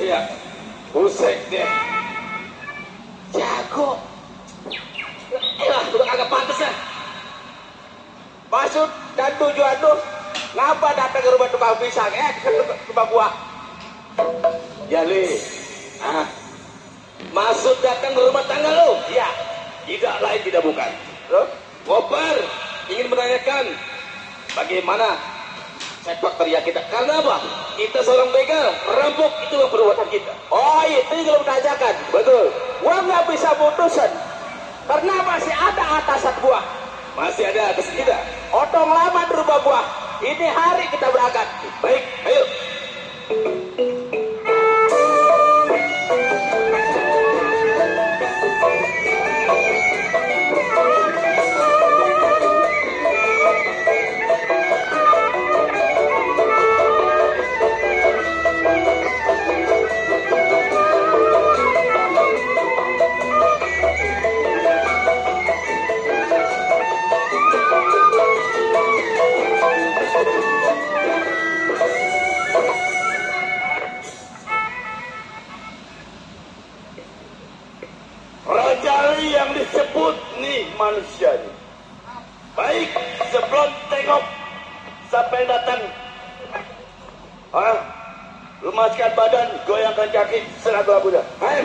Iya, busek deh. Jago. Udah kagak pantas ya. Maksud dan tujuan lu ngapa datang ke rumah tukang pisang? Ke rumah gua. Ya Li. Maksud datang ke rumah tangga lu? Iya. Tidak lain tidak bukan. Ngoper ingin menanyakan bagaimana sepak terjang kita. Karena apa? Kita seorang begal, merampok itu perbuatan kita. Oh itu yang lu menanyakan. Betul. Gua nggak bisa putusan karena masih ada atasan gua. Masih ada atas kita. Otong lama di rumah gua. Ini hari kita berangkat. Baik, ayo. Rajali yang disebut nih manusia ini. Baik, sebelum tengok siapa yang datang. Lemaskan badan, goyangkan kaki, serah dua budak. Ayo.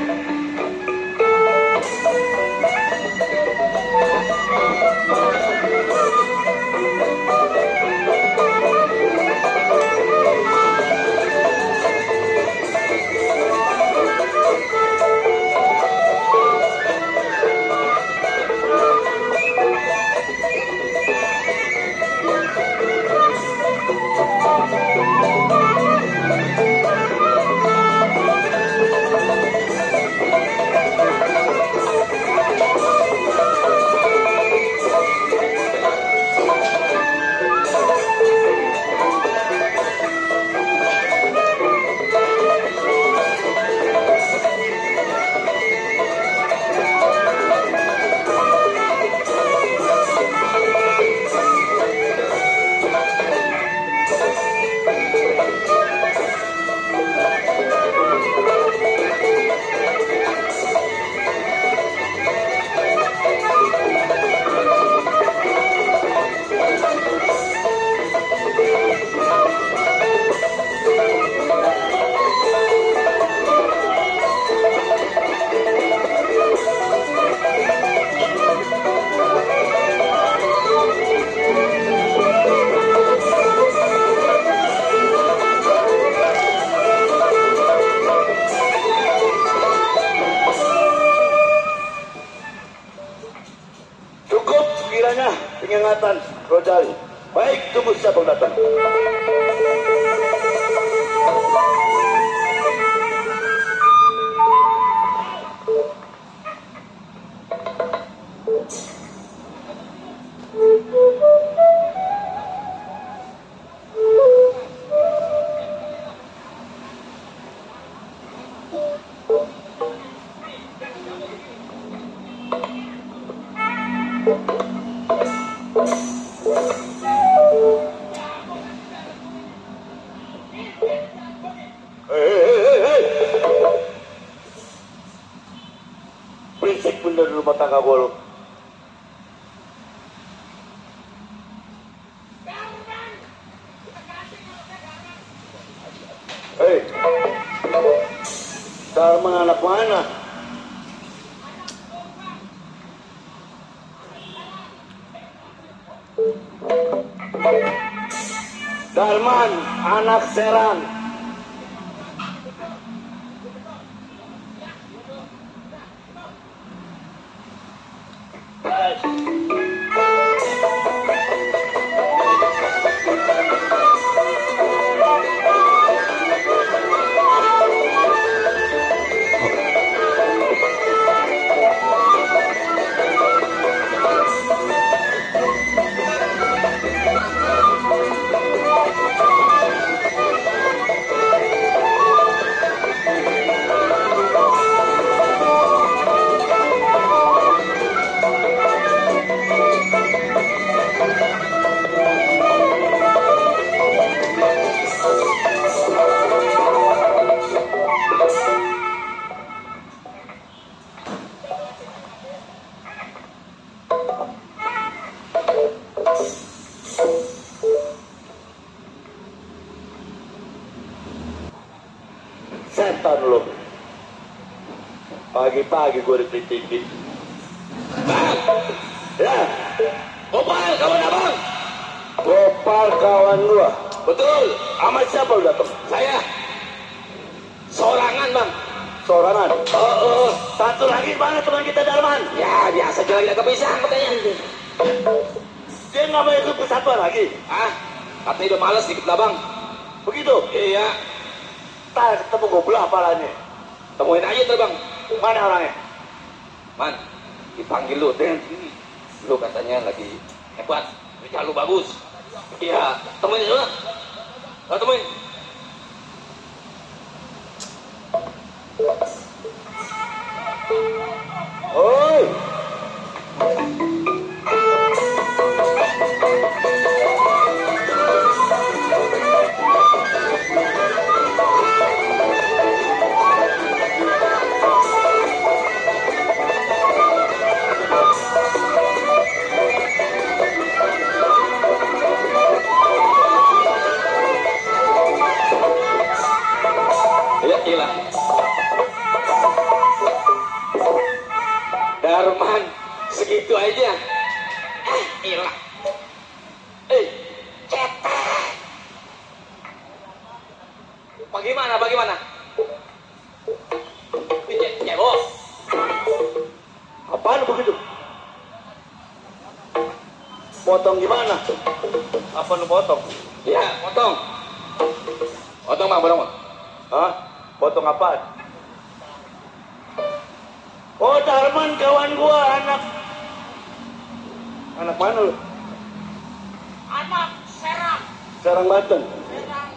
Pengingatan Rojali. Baik, tunggu siapa yang datang. Berisik bener di rumah tangga gue lo. Hei, Salman anak mana? Salman anak Seran. setan lo. Pagi-pagi gue dikritikin. Bang, Ya, Gopal, kawan abang. Gopal kawan gua. Betul, Sama siapa lu datang? saya sorangan bang. Sorangan. Oh, Satu lagi mana teman kita Darman? ya biasa jalan agak kepisah katanya. Dia nggak mau ikut persatuan lagi. Ah, katanya udah males dikit lah bang. Begitu. Iya, Tak ketemu gue belah palanya. temuin aja tuh bang. Mana orangnya? Man, dipanggil lu deh. Lu katanya lagi hebat, kerja lu bagus. Iya, temuin dulu. Lah temuin. Oi. Ya gila. Darman, segitu aja. Gila. Cetek. Bagaimana, bagaimana? Cebok. Apaan begitu? Potong gimana? Apa lu potong? Ya, potong. Potong bang, potong bang. Hah? Potong apaan? Oh, Darman kawan gua, anak. Anak mana lu? Anak Serang, Serang Banten. Serang,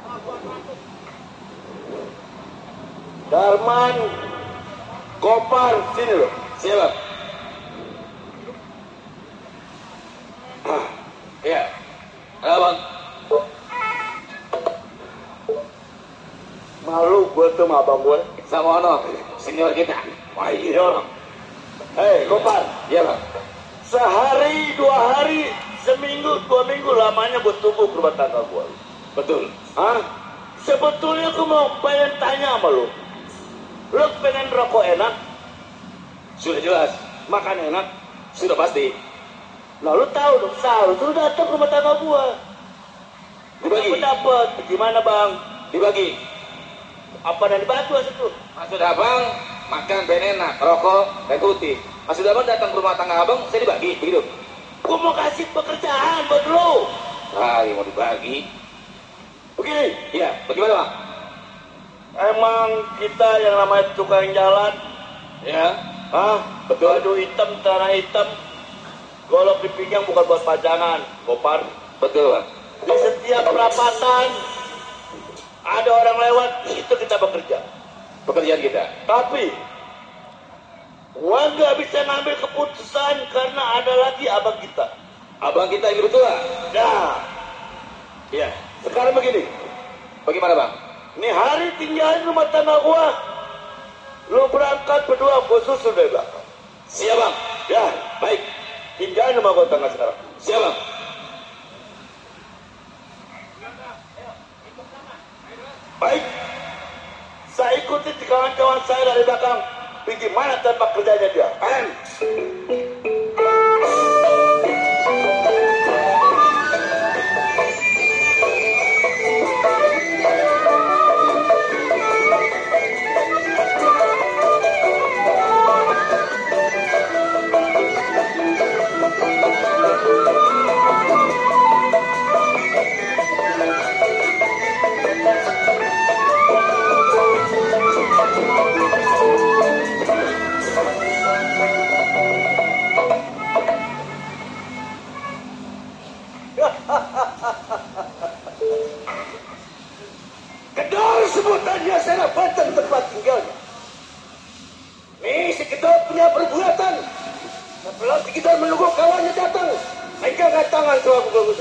Labuan Batu. Darman Gopar sini lo. Siapa? Iya. Halo bang. Malu gue tuh sama abang gue. Sama Ono, senior kita. Wah iya orang. Hei Gopar, Iya bang. sehari, 2 hari, seminggu, 2 minggu lamanya gue tunggu ke rumah tangga gue. Betul. Hah? Sebetulnya gue mau pengen tanya sama lu. Lu pengen rokok enak, Sudah jelas. makan enak. Sudah pasti. Nah lu tahu dong, sahur lu datang ke rumah tangga gue. Dibagi. Dapet, gimana bang? Dibagi. Apa yang dibantu itu? Maksud abang, makan ben enak, rokok, dan putih. Maksud abang datang ke rumah tangga abang, saya dibagi, begitu. Gue mau kasih pekerjaan buat lu. Ah, ini mau dibagi. Begini, Iya, bagaimana bang? emang kita yang namanya tukang jalan, Ya, betul. Baju hitam, tanah hitam, golok di pinggang bukan buat pajangan, Gopar. betul bang. Di setiap perapatan ada orang lewat, itu kita bekerja. Pekerjaan kita. Tapi gua nggak bisa ngambil keputusan karena ada lagi abang kita. Abang kita ini betul lah. Nah, Iya. sekarang begini, Bagaimana bang? ini hari tinggalin rumah tangga gua. Lu berangkat berdua, gua susul dari belakang. Siap bang. Ya, Baik. tinggalin rumah gua tangga sekarang. Siap bang. Baik, saya ikuti kawan-kawan saya dari belakang. Pergi mana tempat kerjanya dia? Kedor sebutannya Serapatan tempat tinggalnya. Nih si Kedor punya perbuatan. Sebelum si Kedor menunggu kawannya datang, pegang tangan tuh aku bagus.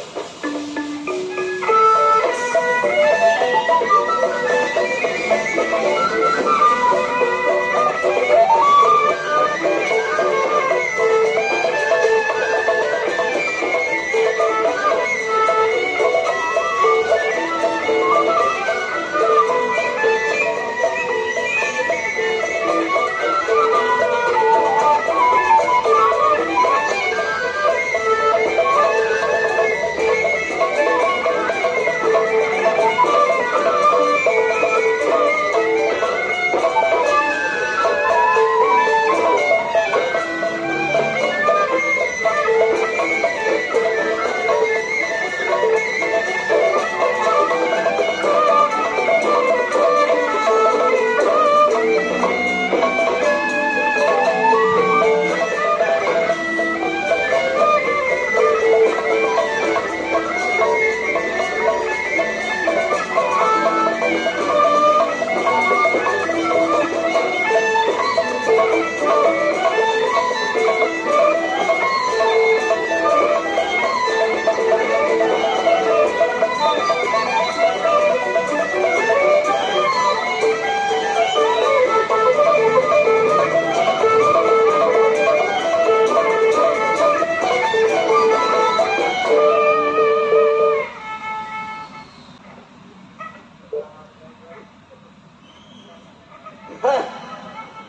Hah?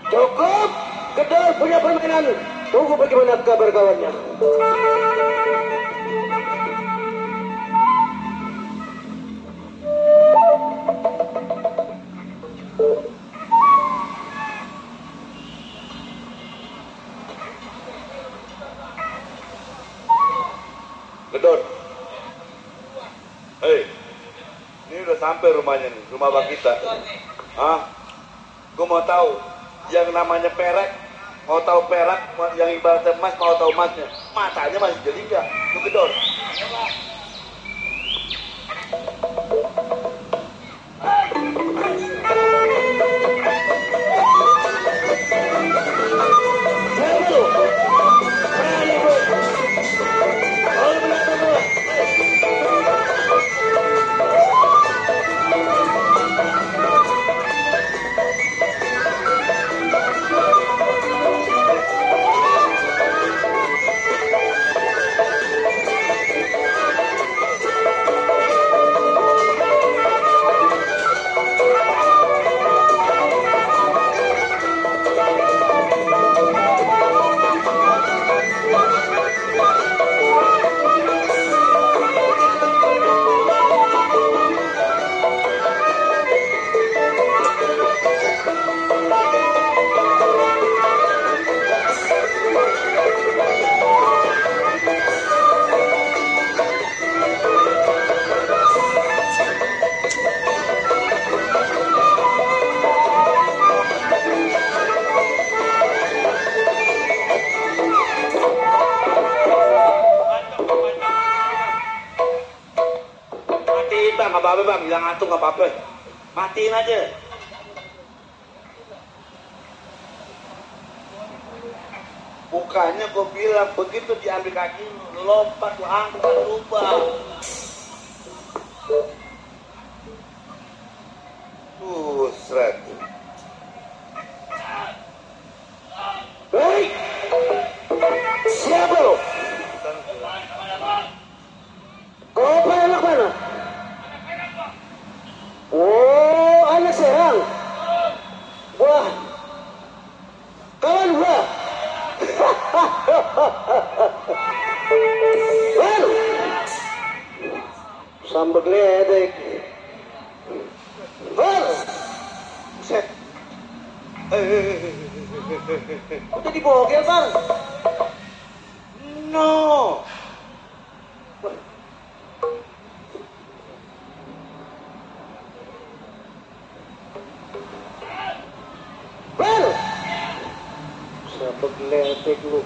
Cukup. Kedor punya permainan. Tunggu bagaimana kabar kawannya. Gedor. Hei, ini udah sampai rumahnya nih, rumah bang kita. Ah, gue mau tahu yang namanya perak, mau tahu perak, yang ibaratnya emas, mau tahu emasnya. Matanya masih jeli nggak? Lu Gedor. Bang, nggak apa-apa bang, bilang ngantuk nggak apa-apa, matiin aja. Bukannya gue bilang begitu diambil kaki lu lompat lu angkat rubah. Seret. Baik. Siapa lo? Kau anak mana? Oh, anak serang. Wah, kawan gua. Baru sambal geledek. Baru. Set. Udah dibogel bang. No. Baru. Sambal geledek lu.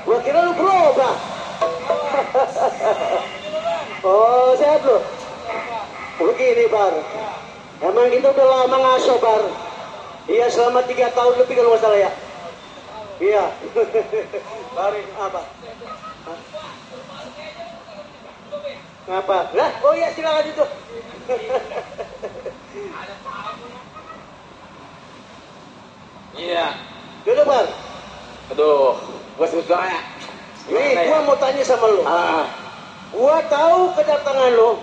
Gua kira lu berubah. Oh, sehat lu. Begini bar. Emang kita udah lama ngaso bar. Iya selama 3 tahun lebih kalau nggak salah ya. Iya. Bari apa? Hah? Ngapa? Lah, oh iya silakan itu. Iya. Duduk bar. Aduh, gua susah ya. Nih, gua mau tanya sama lu. Gua tahu kedatangan lu,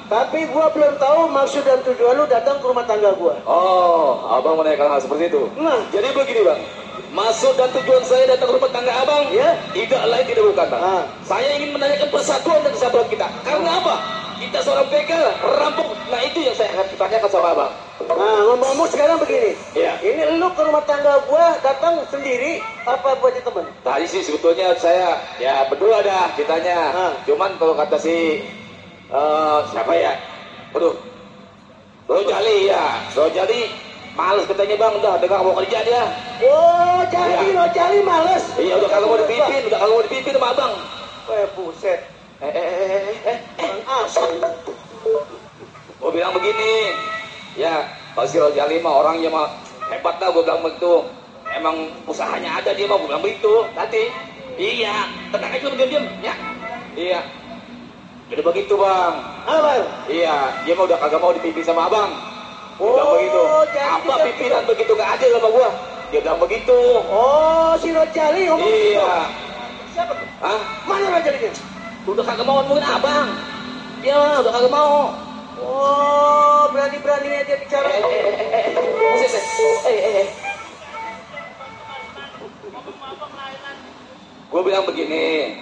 tapi gua belum tahu maksud dan tujuan lu datang ke rumah tangga gua. Oh, abang menanyakan hal seperti itu. Nah, Jadi begini bang, maksud dan tujuan saya datang ke rumah tangga abang, Ya. tidak lain tidak bukan bang. Ah. Saya ingin menanyakan persatuan dan kesatuan kita. Karena apa? Kita seorang begal, rampok. Nah itu yang saya akan tanyakan sama abang. nah ngomong-ngomong sekarang begini. Iya. Ini lu ke rumah tangga gua datang sendiri apa buat temen? Tadi sih sebetulnya saya ya berdua dah ditanya. Cuman kalau kata si siapa ya? Aduh, Rojali ya. Rojali males katanya bang, udah nggak mau kerja dia. Oh, jadi Iya. lo cari males. Iya udah kagak mau dipimpin, udah kagak mau dipimpin sama abang. Buset. Bang asal. Gue bilang begini, ya kalau si Rojali mah orangnya mah hebat dah, gue bilang begitu. Emang usahanya ada dia mau bilang begitu tadi. Iya, tenang aja diam-diam ya. Iya. Jadi begitu bang. Abang. Iya, dia mah udah kagak mau dipimpin sama abang. Dia bilang begitu. Apa pimpinan begitu gak adil sama gua? Dia bilang begitu. Oh, si Rojali ngomong. Iya. Siapa tuh? Hah? Mana Rojalinya? Udah kagak mau ngomongin abang. Dia mah udah kagak mau. Oh, berani-beraninya dia bicara. Gue bilang begini,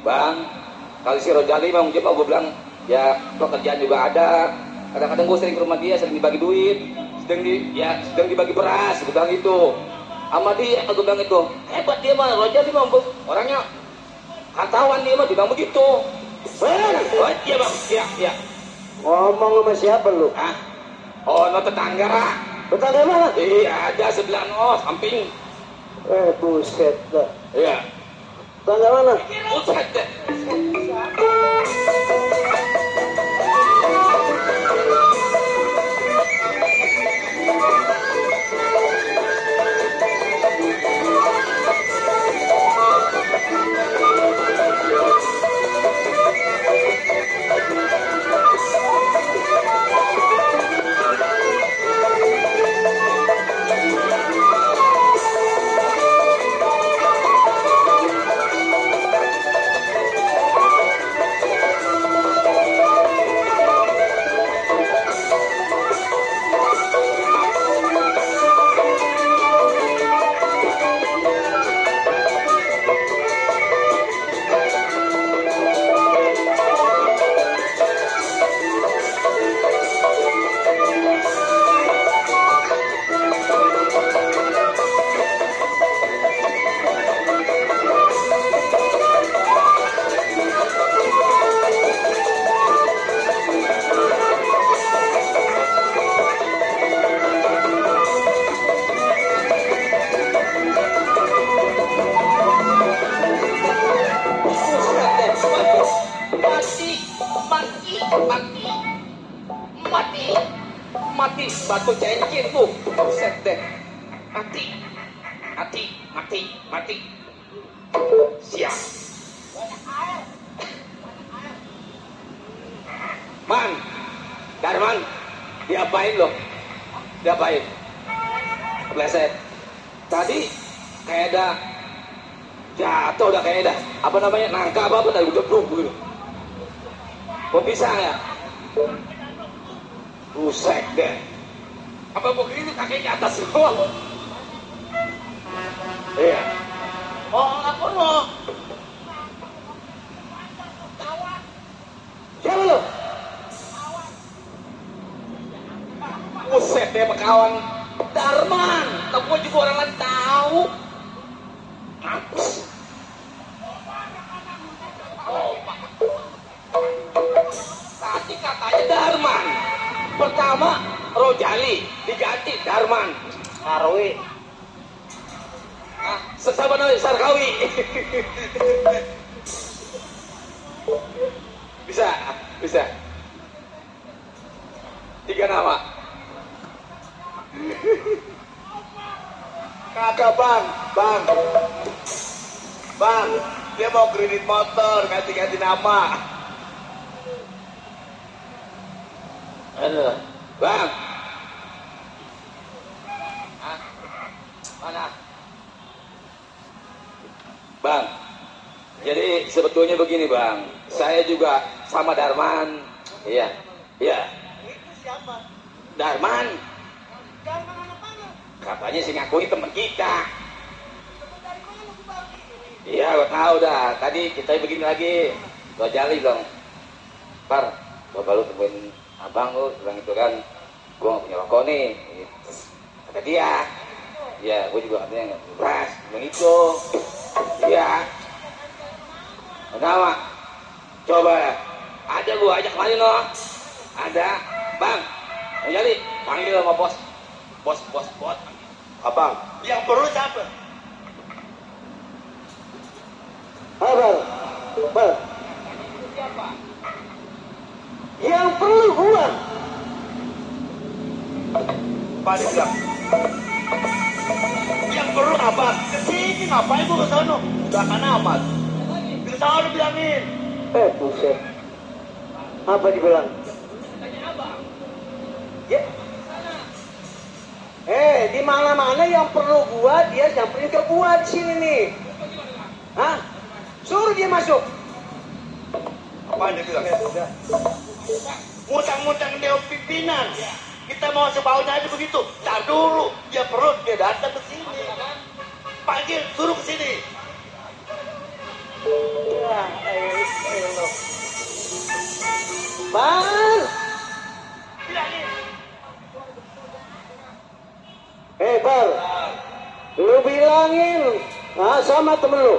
bang, kalau si Rojali mau dia mau gue bilang, ya pekerjaan juga ada. Kadang-kadang gue sering ke rumah dia, sering dibagi duit, sedang dibagi beras, gue bilang itu. Sama dia, gue bilang itu, hebat dia mah, Rojali mah orangnya hartawan dia mah, dia bilang begitu. Oh iya bang, iya. Ngomong sama siapa lu? Hah? Oh, no tetangga. Tetangga mana? Iya, ada sebelah samping. Buset dah. Iya. Tetangga mana? Buset deh. Mati batu cincin tuh, buset deh, mati, siap. Man, Darman, diapain lo? Diapain? Kepleset. Tadi kayak ada jatuh, udah kayak ada apa namanya nangka apa dari udah gitu. Kok bisa ya? Buset deh. Apa begini kakinya atas semua? Iya. Oh, apa lo? Siapa lu? Buset deh, kawan Darman. Tapi juga orang lain tahu. Mampus. Oh, tadi katanya Darman. Pertama Rojali diganti Darman. Arwi. Sesama nama Sarkawi. Bisa. 3 nama. Kagak bang, dia mau kredit motor, ganti-ganti nama. Aduh, bang. Mana? Bang, jadi sebetulnya begini bang, saya juga sama Darman. Iya. Itu siapa? Darman, Darman anak mana? katanya sih ngakui teman kita. Temen dari mana lu bagi? Iya, gua tahu dah. Tadi kita begini lagi. Rojali bilang, Par, bapak lu temuin abang lu, bilang itu kan, gua nggak punya rokok nih. Kata dia, ya, gua juga katanya nggak beras, bilang itu. Iya. Kenapa? Coba, ada gua ajak kemarin loh. Ada, bang. Rojali, panggil sama bos. Bos. Abang, yang perlu siapa? Abang. Bang. Yang perlu gua. Pak dia bilang, yang perlu Abang, kesini ngapain gua ke sono? Udah akan amat. Ke sono bilangin. Buset. Apa dibilang? Ya. Di mana-mana yang perlu gua, dia nyamperin ke gua di sini nih. Hah? Suruh dia masuk. Apaan dia bilang? Udah. Mutang-mutang dia pimpinan. Kita mau sebaunya aja begitu. Tar dulu, dia perut, dia datang ke sini. Panggil, suruh ke sini. Ya, elah. Bang! Bilangin. Bar, lu bilangin sama temen lu.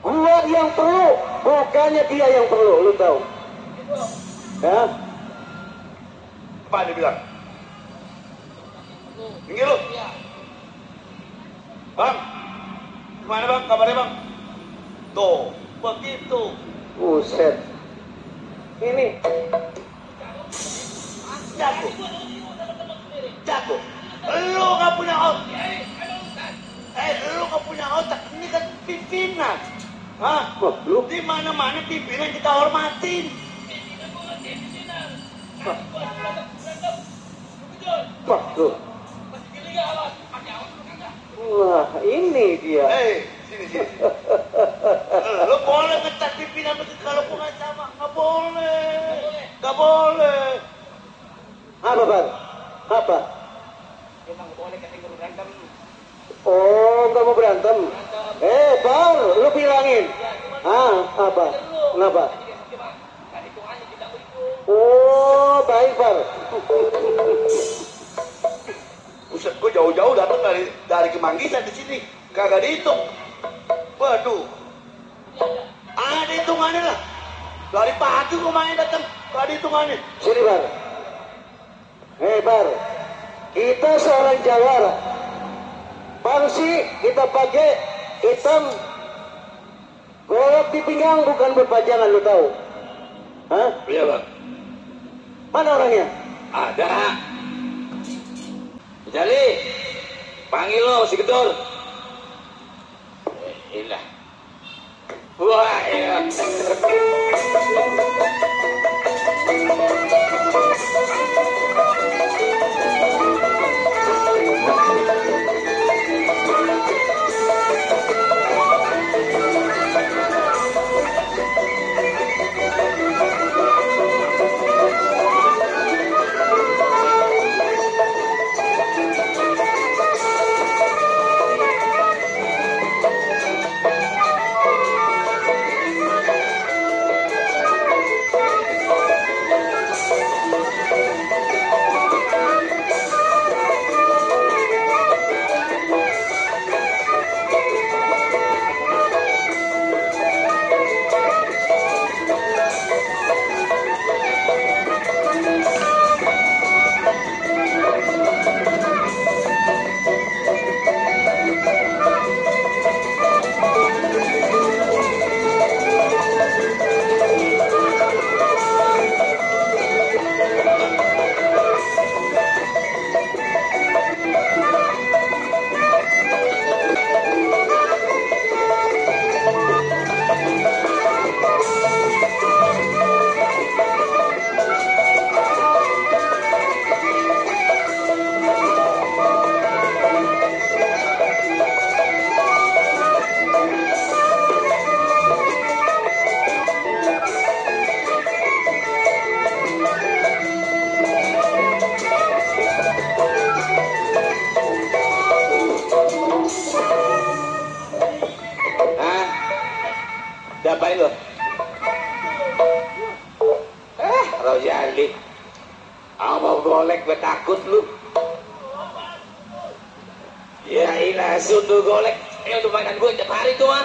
Gua yang perlu, bukannya dia yang perlu, lu tahu? Ya? Apaan dia bilang? Minggir lu. Bang, gimana bang? Kabarnya bang? Tuh, begitu. Buset. Ini Jago. Jago. Lu gak punya otak. Lu gak punya otak. Ini kan pimpinan. Hah? wah, lu Di mana-mana pimpinan kita hormatin. wah, lu. Wah, ini dia. Sini. Lu boleh ngecat pimpinan begitu kalau gua nggak sama. Nggak boleh. Nggak boleh. Apa, Bang? Apa? Emang boleh ketika berantem. Oh, nggak mau berantem. Bang, lu bilangin. Apa? Kenapa? Oh, baik, Bang. Buset, gua jauh-jauh datang dari Kemanggisan di sini. Kagak dihitung. Waduh. Ada hitungannya lah. Dari pagi gua main datang. Gak ada hitungannya. Sini, Bar. Bar. Kita seorang jawara. Pangsi kita pakai hitam. Golok di pinggang bukan berpajangan, lu tahu? Hah? Iya bang. Mana orangnya? Ada. Jali, panggil lo si Gedor. Ilah. Wah, iya. Diapain lo? Rojali. Apa golek gue takut lu. Ya ilah sundu golek. Untuk mainan gue tiap hari tuh mah.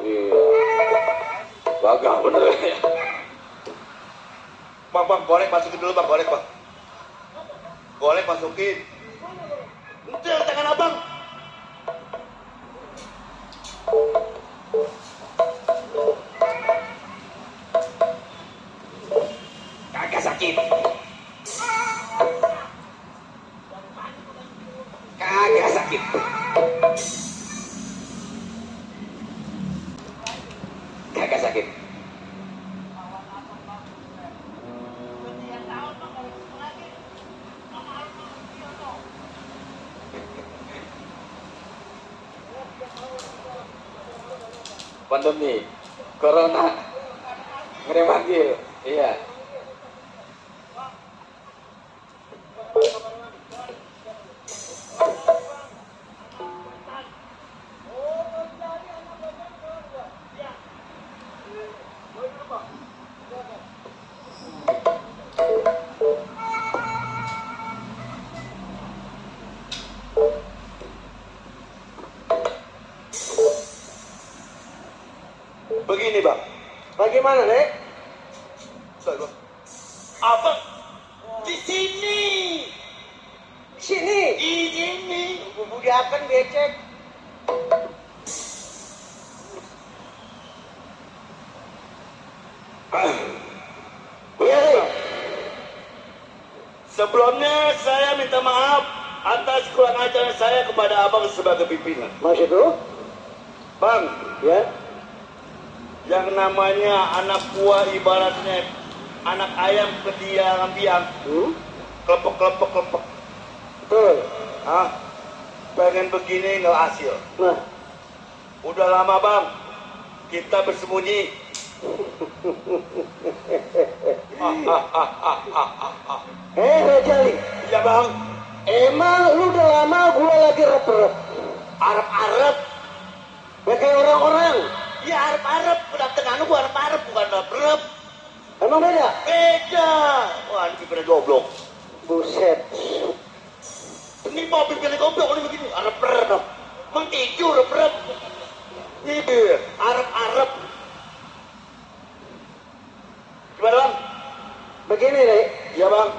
Iya. Bagah bener ya. Bang, golek masukin dulu bang, golek bang. Golek masukin. Itu yang tangan abang. agak sakit. Pandemi, corona, ngeremanggil, iya. Begini bang. Bagaimana, Nek? Bang. Apa? Di sini. Sini. Di sini. Bubudakan becek. Iya, Nek. Sebelumnya saya minta maaf atas kurang ajar saya kepada abang sebagai pimpinan. Maksud lu? Bang, Ya. yang namanya anak buah ibaratnya anak ayam ketiang biang, kelepek. Betul. Ah, pengen begini nggak hasil. Nah, Udah lama bang, kita bersembunyi. Rajali. Ya bang, Emang lu udah lama gua lagi rep-rep. Arab. Ya kayak orang-orang. Ya Arab. Kedatangan gua Arab bukan Arab. Emang beda? Beda. Wah, ini pernah goblok. Buset. Ini mau pilih goblok ini begini. Arab. Mengtiju Arab. Ini Arab. Gimana bang? Begini, Nek. Ya bang.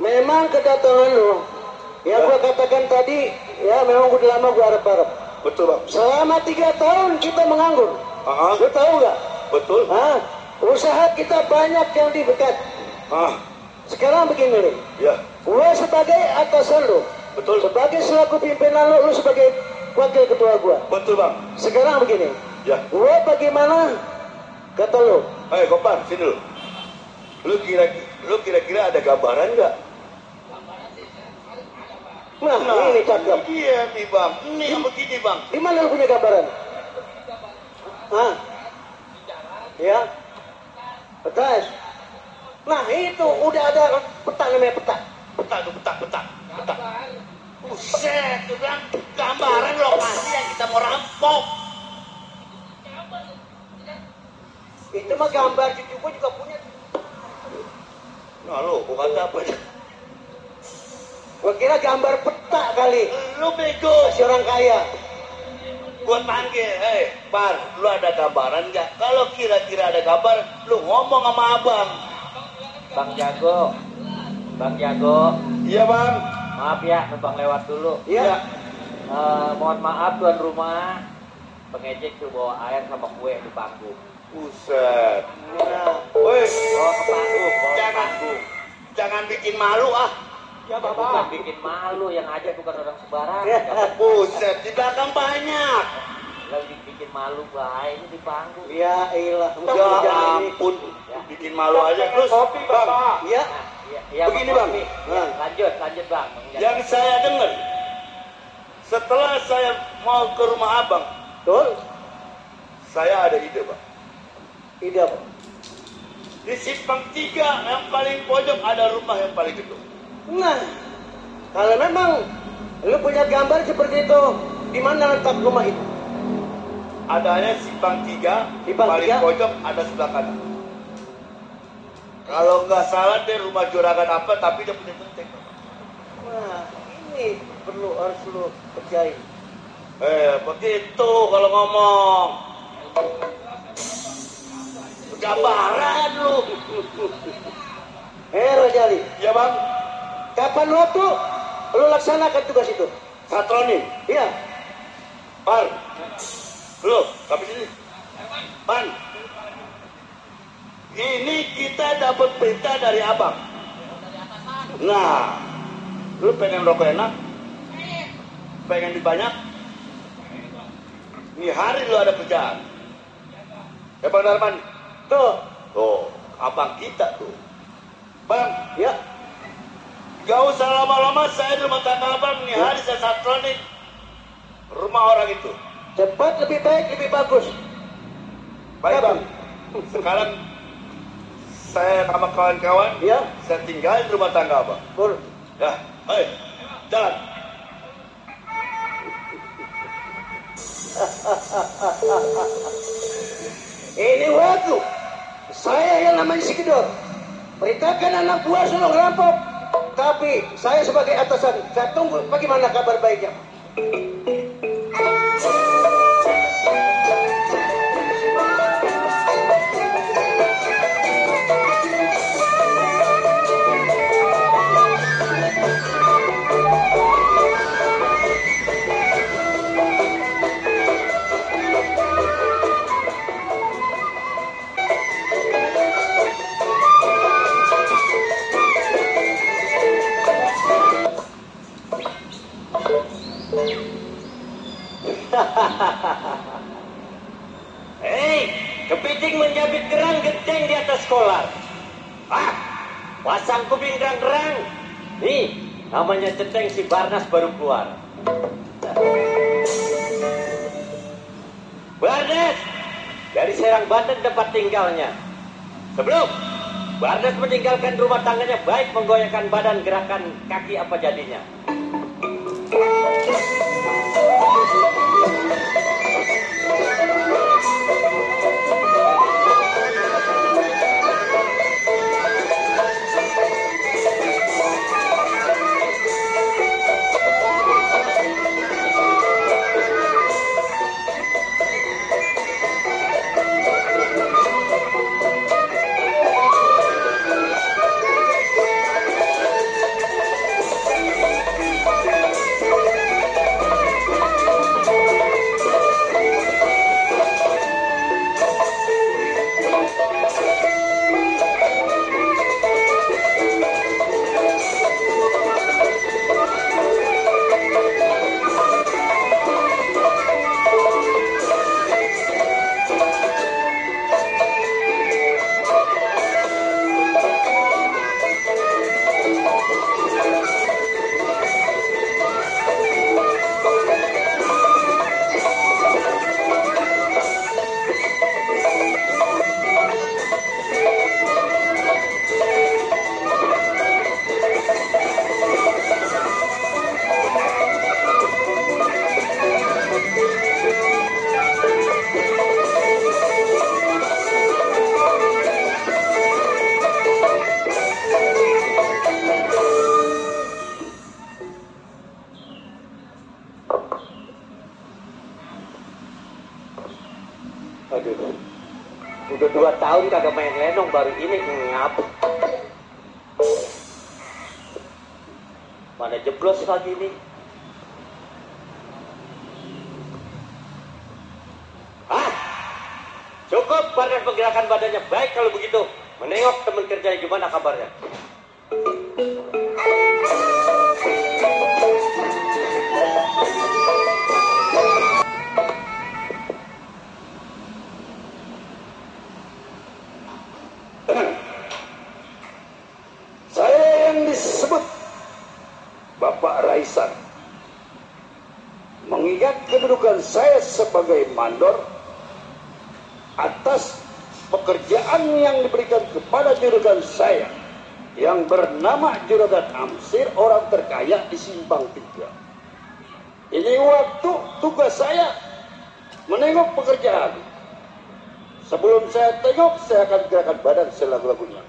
Memang kedatangan lu, yang gua katakan tadi, ya memang udah lama gua harap-harap. Betul bang. Selama 3 tahun kita menganggur. Ah, Lu tahu nggak? betul. Hah? Usaha kita banyak yang dibekat. Ah, Sekarang begini, Nek. ya. Gua sebagai atasan lu, Betul. sebagai selaku pimpinan lu sebagai wakil ketua gua. Betul bang. Sekarang begini, Ya. gua bagaimana kata lu? Kopar, sini dulu. Lu kira-kira ada gambaran nggak? Nah, ini cakep. Iya nih bang. Ini yang begini bang. Di mana lu punya gambaran? Hah? Ya? Betas. Nah, itu udah ada peta namanya peta. Peta. Buset, tuh bang. Gambaran lokasi yang kita mau rampok. Itu mah gambar cucu gua juga punya. Nah lu, bukan apa ya? Gua kira gambar peta kali. Lu bego. Masih orang kaya. Gua panggil, Par, lu ada gambaran nggak? Kalau kira-kira ada gambar, lu ngomong sama abang. Bang Jago. Iya bang. Maaf ya, numpang lewat dulu. Iya. Mohon maaf tuan rumah. Pengejek tuh bawa air sama kue di panggung. Buset. Nah, Woi, Bawa ke panggung, bawa ke Jangan. panggung. jangan bikin malu ah. Ya bukan bikin malu, yang aja bukan orang sembarangan. Ya. Buset, di belakang banyak. Lagi bikin malu baik ini di panggung. ya ilah. Ya ampun, bikin malu aja. Terus, bang, Ya. Ya, Begini, Bang. Bang. Ya, lanjut Bang. yang saya dengar, setelah saya mau ke rumah abang, Betul. saya ada ide bang. Ide apa? Di simpang 3 yang paling pojok ada rumah yang paling gedung. Nah, kalau memang lu punya gambar seperti itu, di mana letak rumah itu? Adanya simpang 3, Simpang paling 3? pojok ada sebelah kanan. Kalau nggak salah dia rumah juragan apa, tapi dia punya penting. Nah, ini harus lu kerjain. Begitu kalau ngomong. Gambaran lu. Rajali, Ya bang, kapan waktu lu laksanakan tugas itu? Satroni, Iya. Par, lu, tapi sini, Pan. Ini kita dapat perintah dari abang. Nah, lu pengen rokok enak? Pengen dibanyak? Ini hari lu ada kerjaan. Bang Darman. Tuh, Tuh, abang kita tuh. Bang, ya. gak usah lama-lama, saya di rumah tangga abang nih hari saya satronin rumah orang itu. Cepat lebih baik, lebih bagus. Baik bang. Sekarang saya sama kawan-kawan, Ya, saya tinggal di rumah tangga abang. pur. Ya, ayo, jalan. Ini waktu saya yang namanya si Gedor perintahkan anak buah suruh ngerampok, tapi saya sebagai atasan saya tunggu bagaimana kabar baiknya. Hei, kepiting menjabit kerang genteng di atas kolar. Ah, pasang kuping gerang-gerang. Nih, namanya centeng si Barnas baru keluar. Barnas, dari Serang Banten tempat tinggalnya. Sebelum Barnas meninggalkan rumah tangganya baik menggoyangkan badan gerakan kaki apa jadinya. Aduh, udah 2 tahun kagak main lenong, baru ini ngap. Mana jeblos lagi nih. Ah, cukup pada pergerakan badannya. Baik kalau begitu, menengok teman kerjanya gimana kabarnya. Saya yang disebut Bapak Raisan, mengingat kedudukan saya sebagai mandor atas pekerjaan yang diberikan kepada juragan saya yang bernama Juragan Amsir, orang terkaya di Simpang 3. Ini waktu tugas saya menengok pekerjaan. Sebelum saya tengok, saya akan gerakan badan selagu-lagunya.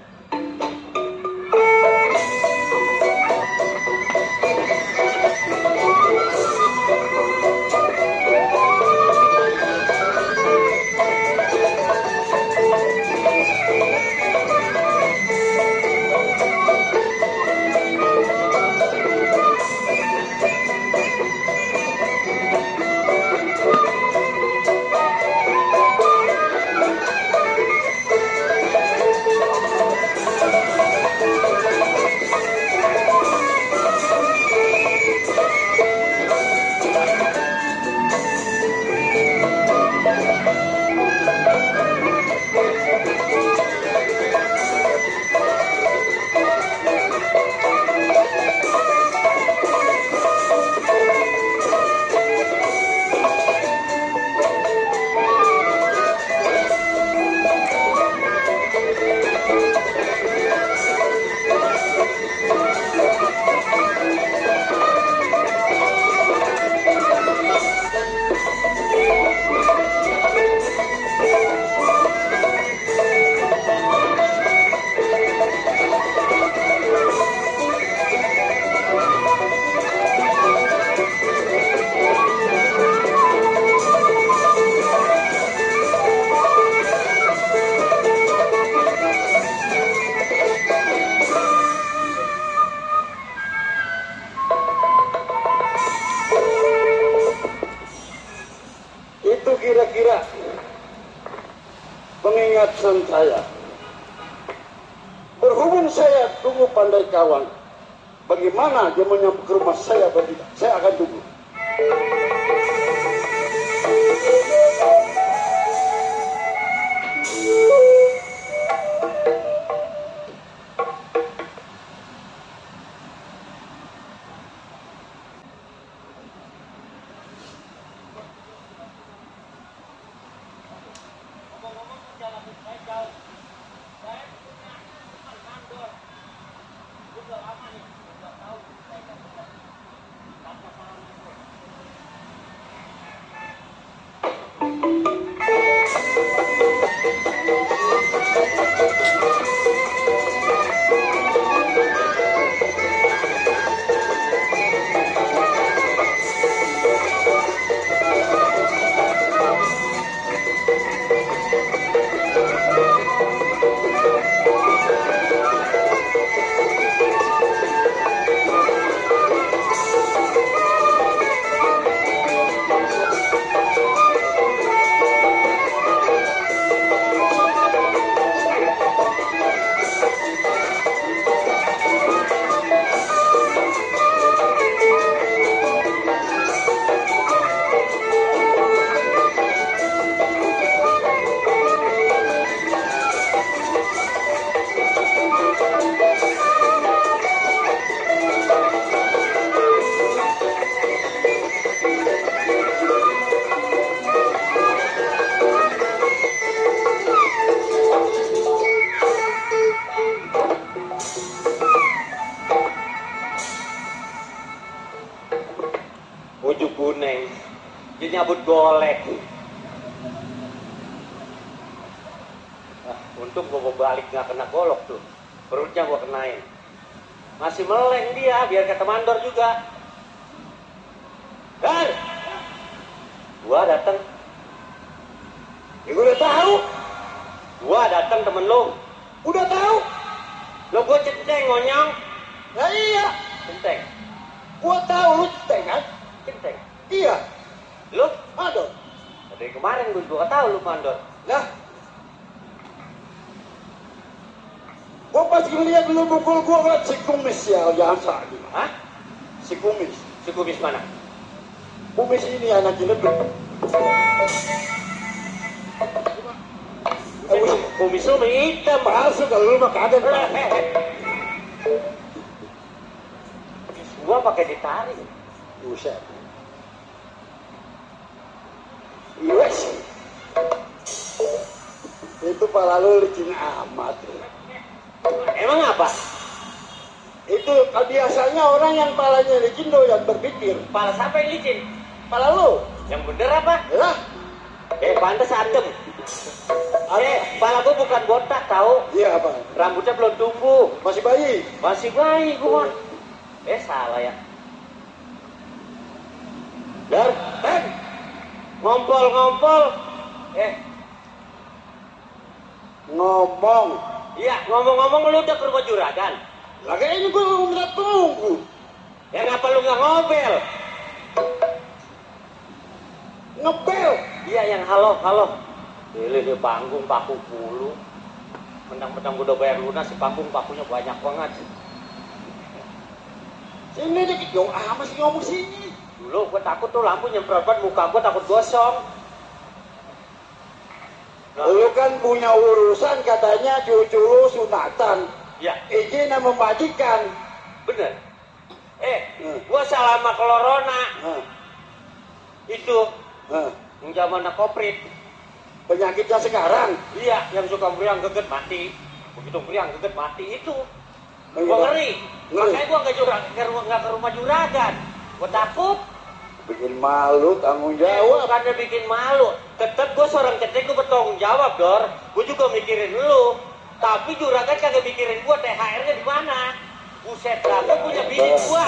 pengingatkan saya. Berhubung saya tunggu pandai kawan, bagaimana dia menyambut ke rumah saya atau tidak? Saya akan tunggu. Ujuk kuning, dia nyabut golek. Untung gua mau balik nggak kena golok tuh, perutnya gua kenain. Masih meleng dia, biar kata mandor juga. Dan gua datang. Ya, gue udah tahu. Gua datang temen lu. Udah tahu. Lo gua centeng ngonyong. Nah iya. Centeng. Gua tahu lu centeng kan? Centeng. Iya. Lu? Aduh. Dari kemarin gua tahu lu mandor. Lah. Gua pas ngeliat lu pukul gua ngeliat si kumis ya, jangan salah. Hah? Si kumis. Si kumis mana? Kumis ini anak jelek. Kumis lu hitam. Palsu kalau lu mah kagak. Gua pakai ditarik. Buset. Yes. Itu pala lu licin amat. Emang apa? Itu biasanya orang yang palanya licin yang berpikir. Pala siapa yang licin? Pala lu. Yang bener apa? Lah. Pantes adem. Pala gua bukan botak tahu. Iya apa? Rambutnya belum tumbuh. Masih bayi. Masih bayi gua. Salah ya. Dar, ngompol. Ngomong. Iya, ngomong-ngomong lu udah ke rumah juragan. Lah kayaknya gua udah tunggu. Ya ngapa lu nggak ngobel? Ngebel. Iya yang halo. Pilih di panggung paku puluh. Mentang-mentang udah bayar lunas si panggung pakunya banyak banget. Sini dikit dong, masih ngomong sini. Dulu gue takut tuh lampu nyemprot muka gue takut gosong. Lu kan punya urusan katanya cucu lu sunatan. Ya. Izin sama majikan. Bener. Gue selama kelorona. Itu. Yang zaman koprit. Penyakitnya sekarang. Iya, yang suka beriang geget mati. Begitu beriang geget mati itu. Gue ngeri. Makanya gue nggak ke rumah juragan. Gue takut. Bikin malu, tanggung jawab. Bukannya bikin malu. Tetep gue seorang cetek, gue bertanggung jawab, Dor. Gue juga mikirin lu. Tapi juragan kagak mikirin gue, THR-nya di mana? Buset dah, gue punya bini gue.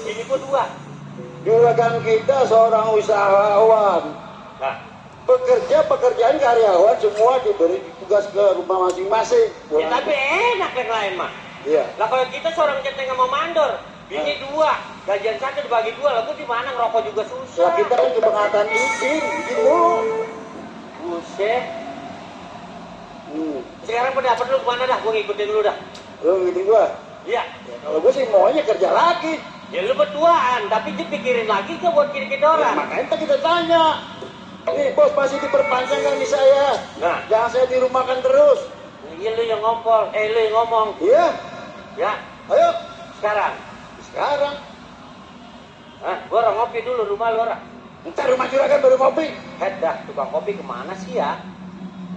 Bini gue 2. Juragan kita seorang usahawan. Nah, Pekerjaan karyawan semua diberi tugas ke rumah masing-masing. ya tapi enak yang lain mah. Iya. Lah kalau kita seorang cetek sama mandor, bini 2, gajian 1 dibagi 2, lalu di mana ngerokok juga susah. Lah kita kan cuma ngatain izin dulu. Buset. Sekarang pendapat lu kemana dah? Gue ngikutin lu dah. Lu ngikutin gua? Iya. Ya, kalau gua sih maunya kerja lagi. Ya lu berduaan, tapi dia pikirin lagi ke buat kita Ya, orang. makanya kita tanya. Nih bos masih diperpanjang kan nih saya. Nah. Jangan saya dirumahkan terus. Iya lu yang ngompol, lu yang ngomong. Iya. Ya, Ayo. sekarang. Sekarang. Hah, gua orang ngopi dulu rumah lu orang. Ntar rumah juragan baru ngopi. Dah, tukang kopi kemana sih ya?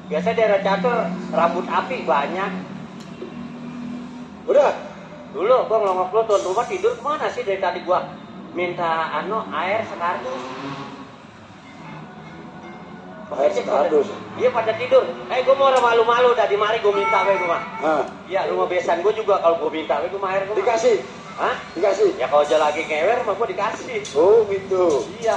Biasa daerah Catur, rambut api banyak. Udah. Dulu gua ngelongok lu tuan rumah tidur kemana sih dari tadi gua minta air sekardus. Air sekardus. Iya pada tidur. Gua mau orang malu-malu dah di mari gua minta gua mah. Nah, Iya rumah besan gua juga kalau gua minta gua mah air gua. dikasih. Hah? Dikasih. Ya kalau aja lagi ngewer mah gua dikasih. Oh gitu. Iya.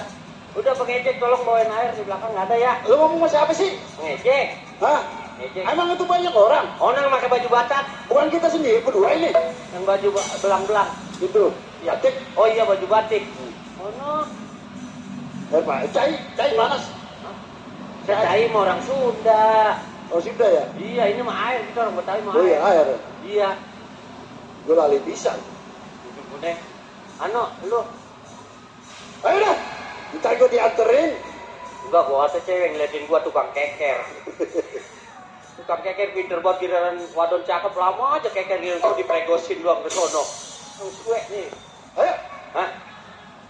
Udah pengejek tolong bawain air di belakang nggak ada ya. Lu ngomong sama siapa sih? Ngejek. Hah? Ngejek. Emang itu banyak orang? Orang pakai baju batak, Bukan kita sendiri berdua ini. yang baju belang-belang. Gitu. Ya. Batik. Oh iya baju batik. Oh no. Pak, cai panas. Saya cai sama orang Sunda. Oh sudah ya? Iya ini mah air kita orang Betawi mah Oh air. iya air. Iya. Gue lali pisan. Duduk gue lu. Ayo dah. Ntar gue dianterin. Enggak, gua ada cewek ngeliatin gua tukang keker. Tukang keker pinter banget giliran wadon cakep lama aja keker giliran dipregosin doang ke sono. Suwe nih. Ayo. Hah?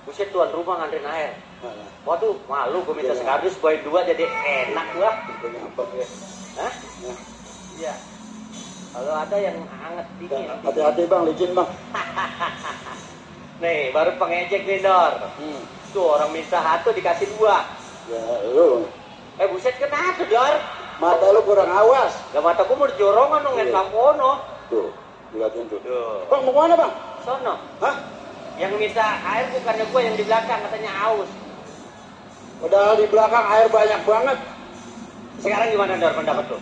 Buset tuan rumah nganterin air. Mana? Waduh, malu gua minta Iya. sekardus bawain 2 jadi enak gua. Gue nyambak ya. Hah? Nah. Iya. Kalau ada yang hangat dingin. Hati-hati bang, licin bang. Nih, baru pengejek nih, Dor. Tuh orang minta 1 dikasih 2. Ya lu. Buset kenapa, Dor? Mata lu kurang awas. Gak mata gua mau dijorongan dong, ngeliat Iya. lampono. Tuh, liatin tuh. Tuh. Bang mau kemana bang? Sono. Hah? Yang minta air bukannya gua yang di belakang, katanya aus. Padahal di belakang air banyak banget. Sekarang gimana, Dor, pendapat lu?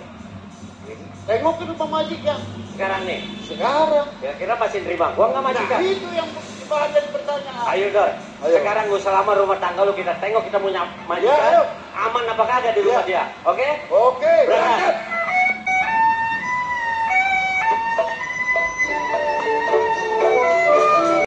Tengok ke rumah majikan. Sekarang nih, Sekarang. kira-kira masih nerima gua nggak majikan? Nah, itu yang bahan dari pertanyaan. Ayo, Dor. Ayo. Sekarang gua selama rumah tangga lu kita tengok kita punya majikan. Ya, ayo. Aman apa kagak di rumah Ya. dia? Oke? Oke. Berangkat.